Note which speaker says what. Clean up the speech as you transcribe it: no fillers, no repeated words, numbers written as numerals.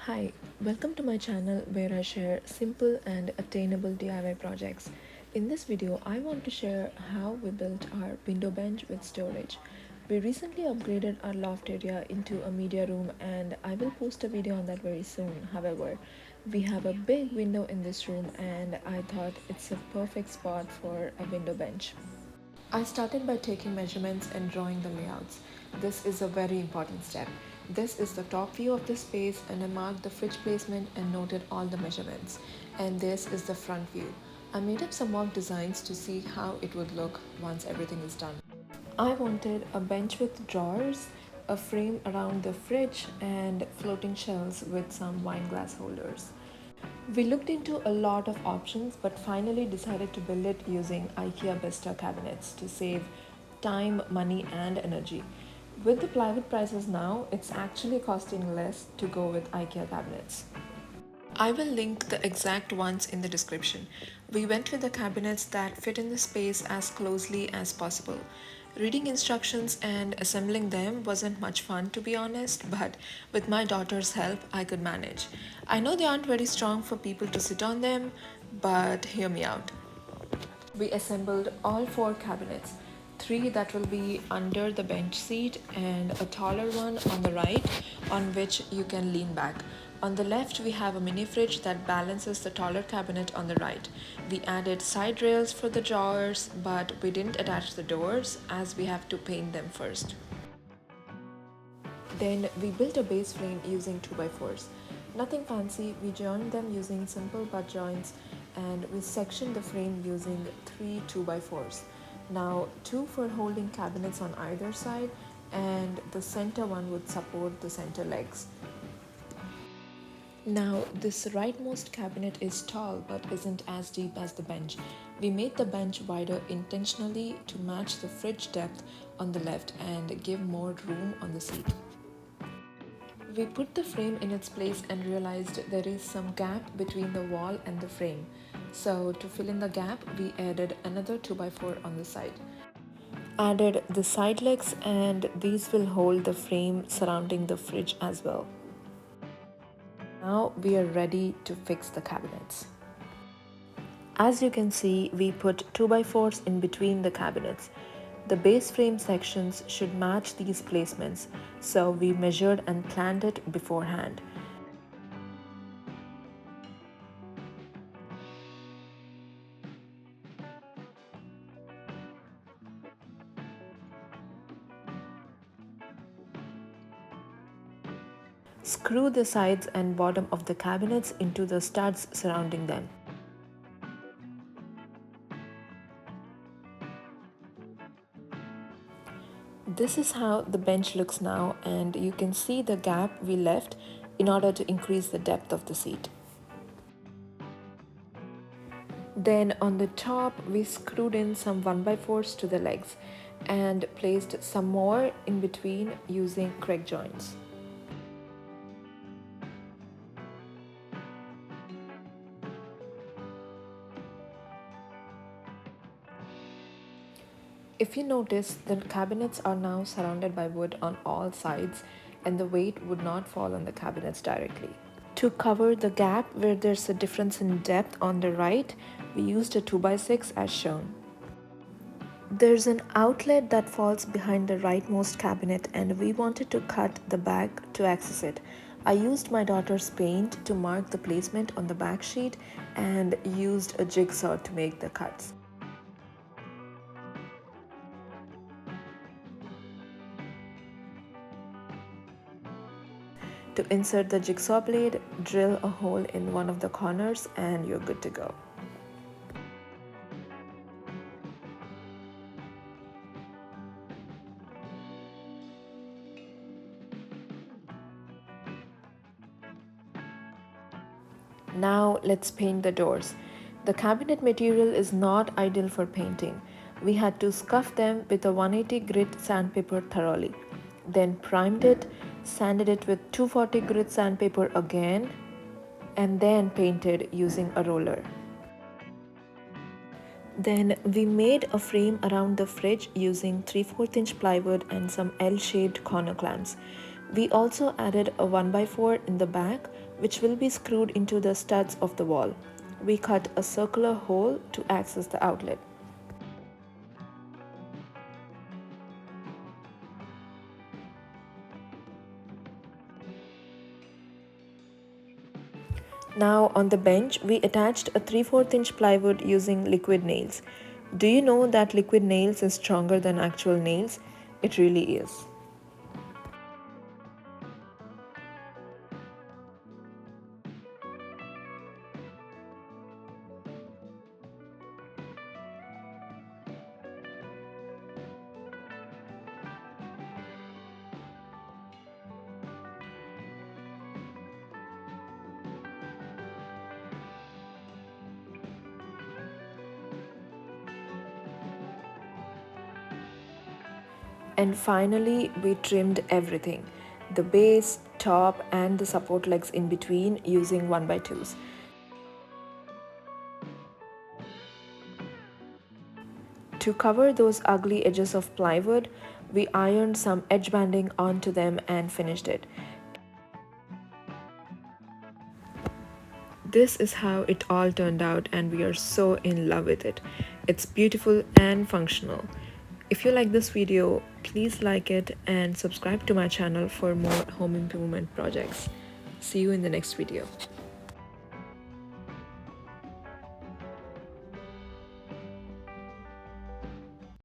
Speaker 1: Hi, welcome to my channel where I share simple and attainable DIY projects. In this video, I want to share how we built our window bench with storage. We recently upgraded our loft area into a media room and I will post a video on that very soon. However, we have a big window in this room and I thought it's a perfect spot for a window bench. I started by taking measurements and drawing the layouts. This is a very important step. This is the top view of the space and I marked the fridge placement and noted all the measurements. And this is the front view. I made up some mock designs to see how it would look once everything is done. I wanted a bench with drawers, a frame around the fridge, and floating shelves with some wine glass holders. We looked into a lot of options but finally decided to build it using IKEA Besta Cabinets to save time, money, and energy. With the plywood prices now, it's actually costing less to go with IKEA cabinets. I will link the exact ones in the description. We went with the cabinets that fit in the space as closely as possible. Reading instructions and assembling them wasn't much fun to be honest, but with my daughter's help, I could manage. I know they aren't very strong for people to sit on them, but hear me out. We assembled all four cabinets, three that will be under the bench seat and a taller one on the right on which you can lean back. On the left, we have a mini fridge that balances the taller cabinet on the right. We added side rails for the drawers, but we didn't attach the doors as we have to paint them first. Then we built a base frame using 2x4s. Nothing fancy, we joined them using simple butt joints and we sectioned the frame using 3 2x4s. Now, two for holding cabinets on either side and the center one would support the center legs. Now, this rightmost cabinet is tall but isn't as deep as the bench. We made the bench wider intentionally to match the fridge depth on the left and give more room on the seat. We put the frame in its place and realized there is some gap between the wall and the frame. So to fill in the gap, we added another 2x4 on the side. Added the side legs and these will hold the frame surrounding the fridge as well. Now we are ready to fix the cabinets. As you can see, we put 2x4s in between the cabinets. The base frame sections should match these placements, so we measured and planned it beforehand. Screw the sides and bottom of the cabinets into the studs surrounding them. This is how the bench looks now, and you can see the gap we left in order to increase the depth of the seat. Then on the top, we screwed in some 1x4s to the legs and placed some more in between using crack joints. If you notice, the cabinets are now surrounded by wood on all sides and the weight would not fall on the cabinets directly. To cover the gap where there's a difference in depth on the right, we used a 2x6 as shown. There's an outlet that falls behind the rightmost cabinet and we wanted to cut the back to access it. I used my daughter's paint to mark the placement on the back sheet and used a jigsaw to make the cuts. To insert the jigsaw blade, drill a hole in one of the corners and you're good to go. Now let's paint the doors. The cabinet material is not ideal for painting. We had to scuff them with a 180 grit sandpaper thoroughly. Then primed it, sanded it with 240 grit sandpaper again, and then painted using a roller. Then we made a frame around the fridge using 3/4 inch plywood and some L-shaped corner clamps. We also added a 1x4 in the back, which will be screwed into the studs of the wall. We cut a circular hole to access the outlet. Now on the bench, we attached a 3/4 inch plywood using liquid nails. Do you know that liquid nails is stronger than actual nails? It really is. And finally, we trimmed everything, the base, top, and the support legs in between using 1x2s. To cover those ugly edges of plywood, we ironed some edge banding onto them and finished it. This is how it all turned out, and we are so in love with it. It's beautiful and functional. If you like this video, please like it and subscribe to my channel for more home improvement projects. See you in the next video.